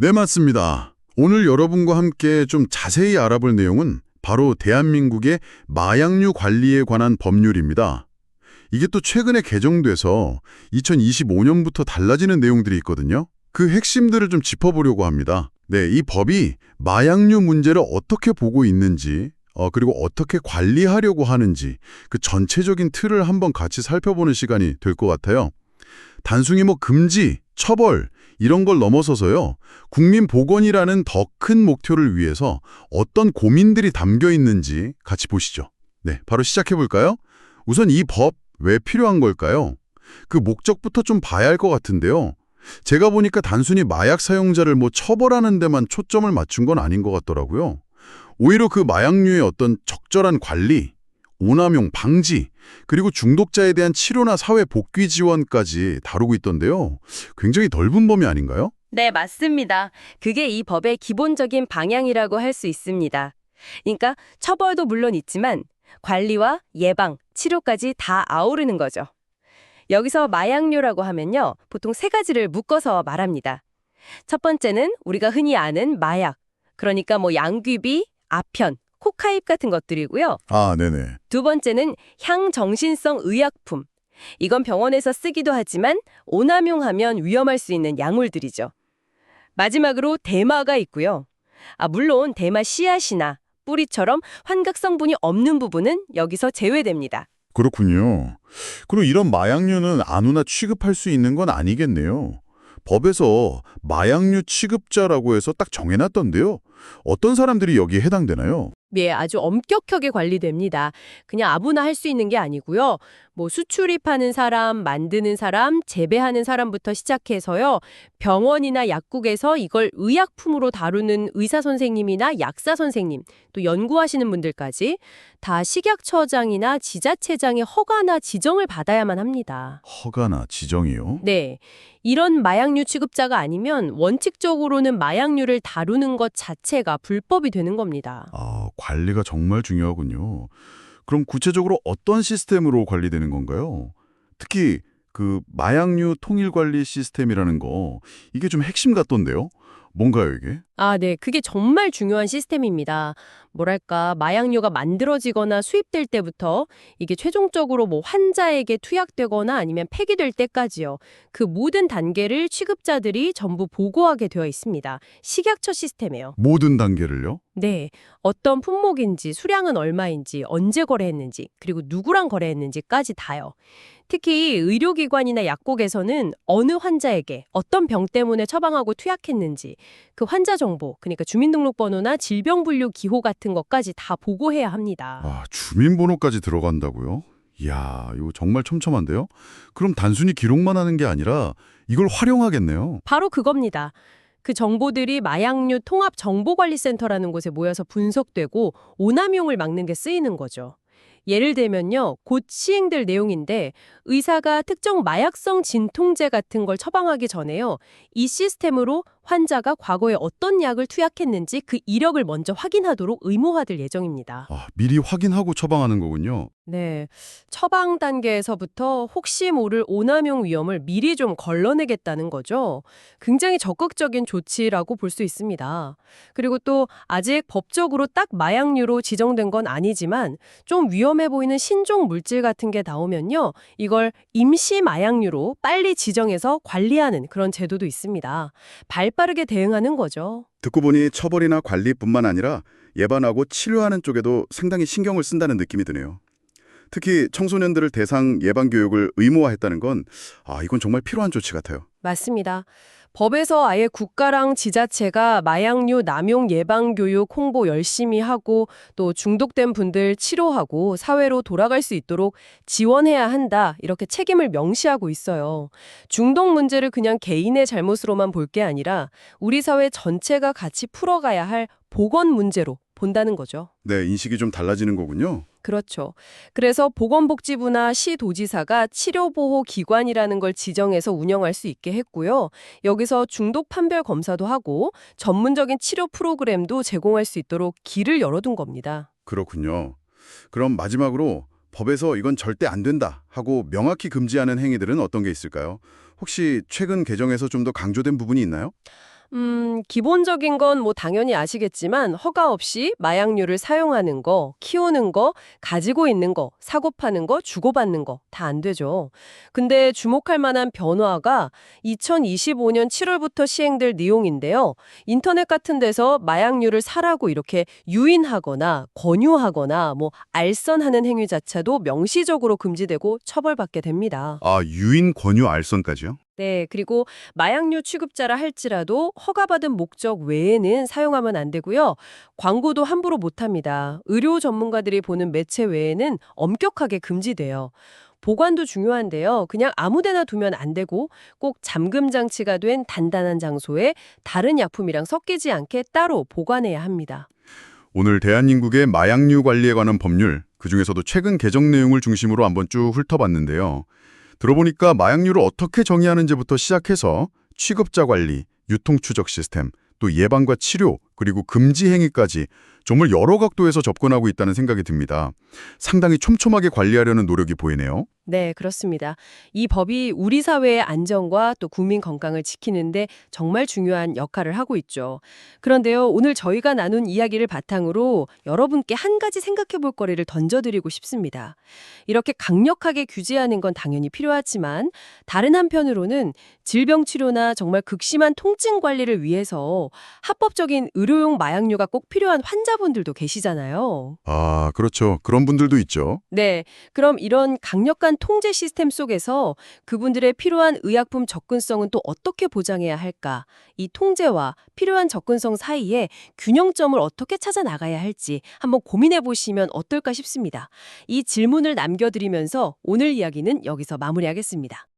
네, 맞습니다. 오늘 여러분과 함께 좀 자세히 알아볼 내용은 바로 대한민국의 마약류 관리에 관한 법률입니다. 이게 또 최근에 개정돼서 2025년부터 달라지는 내용들이 있거든요. 그 핵심들을 좀 짚어보려고 합니다. 네, 이 법이 마약류 문제를 어떻게 보고 있는지, 그리고 어떻게 관리하려고 하는지 그 전체적인 틀을 한번 같이 살펴보는 시간이 될 것 같아요. 단순히 금지, 처벌 이런 걸 넘어서서요. 국민 보건이라는 더 큰 목표를 위해서 어떤 고민들이 담겨 있는지 같이 보시죠. 네, 바로 시작해 볼까요? 우선 이 법 왜 필요한 걸까요? 그 목적부터 좀 봐야 할 것 같은데요. 제가 보니까 단순히 마약 사용자를 처벌하는 데만 초점을 맞춘 건 아닌 것 같더라고요. 오히려 그 마약류의 어떤 적절한 관리, 오남용 방지, 그리고 중독자에 대한 치료나 사회 복귀 지원까지 다루고 있던데요. 굉장히 넓은 범위 아닌가요? 네, 맞습니다. 그게 이 법의 기본적인 방향이라고 할 수 있습니다. 그러니까 처벌도 물론 있지만 관리와 예방, 치료까지 다 아우르는 거죠. 여기서 마약류라고 하면요, 보통 세 가지를 묶어서 말합니다. 첫 번째는 우리가 흔히 아는 마약, 그러니까 양귀비, 아편, 코카인 같은 것들이고요. 아, 네네. 두 번째는 향정신성 의약품. 이건 병원에서 쓰기도 하지만 오남용하면 위험할 수 있는 약물들이죠. 마지막으로 대마가 있고요. 물론 대마 씨앗이나 뿌리처럼 환각 성분이 없는 부분은 여기서 제외됩니다. 그렇군요. 그리고 이런 마약류는 아무나 취급할 수 있는 건 아니겠네요. 법에서 마약류 취급자라고 해서 딱 정해놨던데요. 어떤 사람들이 여기에 해당되나요? 예, 아주 엄격하게 관리됩니다. 그냥 아무나 할 수 있는 게 아니고요. 수출입하는 사람, 만드는 사람, 재배하는 사람부터 시작해서요. 병원이나 약국에서 이걸 의약품으로 다루는 의사 선생님이나 약사 선생님, 또 연구하시는 분들까지 다 식약처장이나 지자체장의 허가나 지정을 받아야만 합니다. 허가나 지정이요? 네. 이런 마약류 취급자가 아니면 원칙적으로는 마약류를 다루는 것 자체가 불법이 되는 겁니다. 아, 관리가 정말 중요하군요. 그럼 구체적으로 어떤 시스템으로 관리되는 건가요? 특히 그 마약류 통일 관리 시스템이라는 거, 이게 좀 핵심 같던데요? 뭔가요, 이게? 네. 그게 정말 중요한 시스템입니다. 뭐랄까, 마약류가 만들어지거나 수입될 때부터 이게 최종적으로 환자에게 투약되거나 아니면 폐기될 때까지요. 그 모든 단계를 취급자들이 전부 보고하게 되어 있습니다. 식약처 시스템이에요. 모든 단계를요? 네. 어떤 품목인지, 수량은 얼마인지, 언제 거래했는지, 그리고 누구랑 거래했는지까지 다요. 특히 의료기관이나 약국에서는 어느 환자에게 어떤 병 때문에 처방하고 투약했는지 그 환자 정보, 그러니까 주민등록번호나 질병분류 기호 같은 것까지 다 보고해야 합니다. 아, 주민번호까지 들어간다고요? 이야, 이거 정말 촘촘한데요? 그럼 단순히 기록만 하는 게 아니라 이걸 활용하겠네요. 바로 그겁니다. 그 정보들이 마약류 통합정보관리센터라는 곳에 모여서 분석되고 오남용을 막는 게 쓰이는 거죠. 예를 들면요, 곧 시행될 내용인데 의사가 특정 마약성 진통제 같은 걸 처방하기 전에요, 이 시스템으로 환자가 과거에 어떤 약을 투약했는지 그 이력을 먼저 확인하도록 의무화될 예정입니다. 아, 미리 확인하고 처방하는 거군요. 네, 처방 단계에서부터 혹시 모를 오남용 위험을 미리 좀 걸러내겠다는 거죠. 굉장히 적극적인 조치라고 볼 수 있습니다. 그리고 또 아직 법적으로 딱 마약류로 지정된 건 아니지만 좀 위험해 보이는 신종 물질 같은 게 나오면요, 이걸 임시 마약류로 빨리 지정해서 관리하는 그런 제도도 있습니다. 발빠르게 대응하는 거죠. 듣고 보니 처벌이나 관리뿐만 아니라 예방하고 치료하는 쪽에도 상당히 신경을 쓴다는 느낌이 드네요. 특히 청소년들을 대상 예방 교육을 의무화했다는 건 이건 정말 필요한 조치 같아요. 맞습니다. 법에서 아예 국가랑 지자체가 마약류 남용 예방 교육 홍보 열심히 하고 또 중독된 분들 치료하고 사회로 돌아갈 수 있도록 지원해야 한다. 이렇게 책임을 명시하고 있어요. 중독 문제를 그냥 개인의 잘못으로만 볼 게 아니라 우리 사회 전체가 같이 풀어가야 할 보건 문제로 본다는 거죠. 네, 인식이 좀 달라지는 거군요. 그렇죠. 그래서 보건복지부나 시도지사가 치료보호기관이라는 걸 지정해서 운영할 수 있게 했고요. 여기서 중독 판별 검사도 하고 전문적인 치료 프로그램도 제공할 수 있도록 길을 열어둔 겁니다. 그렇군요. 그럼 마지막으로 법에서 이건 절대 안 된다 하고 명확히 금지하는 행위들은 어떤 게 있을까요? 혹시 최근 개정에서 좀 더 강조된 부분이 있나요? 기본적인 건 뭐 당연히 아시겠지만 허가 없이 마약류를 사용하는 거, 키우는 거, 가지고 있는 거, 사고 파는 거, 주고받는 거 다 안 되죠. 근데 주목할 만한 변화가 2025년 7월부터 시행될 내용인데요. 인터넷 같은 데서 마약류를 사라고 이렇게 유인하거나 권유하거나 뭐 알선하는 행위자체도 명시적으로 금지되고 처벌받게 됩니다. 아, 유인 권유 알선까지요? 네, 그리고 마약류 취급자라 할지라도 허가받은 목적 외에는 사용하면 안 되고요. 광고도 함부로 못합니다. 의료 전문가들이 보는 매체 외에는 엄격하게 금지돼요. 보관도 중요한데요. 그냥 아무데나 두면 안 되고 꼭 잠금 장치가 된 단단한 장소에 다른 약품이랑 섞이지 않게 따로 보관해야 합니다. 오늘 대한민국의 마약류 관리에 관한 법률, 그중에서도 최근 개정 내용을 중심으로 한번 쭉 훑어봤는데요. 들어보니까 마약류를 어떻게 정의하는지부터 시작해서 취급자 관리, 유통 추적 시스템, 또 예방과 치료, 그리고 금지 행위까지 정말 여러 각도에서 접근하고 있다는 생각이 듭니다. 상당히 촘촘하게 관리하려는 노력이 보이네요. 네, 그렇습니다. 이 법이 우리 사회의 안전과 또 국민 건강을 지키는데 정말 중요한 역할을 하고 있죠. 그런데요, 오늘 저희가 나눈 이야기를 바탕으로 여러분께 한 가지 생각해 볼 거리를 던져드리고 싶습니다. 이렇게 강력하게 규제하는 건 당연히 필요하지만 다른 한편으로는 질병 치료나 정말 극심한 통증 관리를 위해서 합법적인 의료용 마약류가 꼭 필요한 환자분들도 계시잖아요. 아, 그렇죠. 그런 분들도 있죠. 네, 그럼 이런 강력한 통제 시스템 속에서 그분들의 필요한 의약품 접근성은 또 어떻게 보장해야 할까? 이 통제와 필요한 접근성 사이에 균형점을 어떻게 찾아 나가야 할지 한번 고민해 보시면 어떨까 싶습니다. 이 질문을 남겨드리면서 오늘 이야기는 여기서 마무리하겠습니다.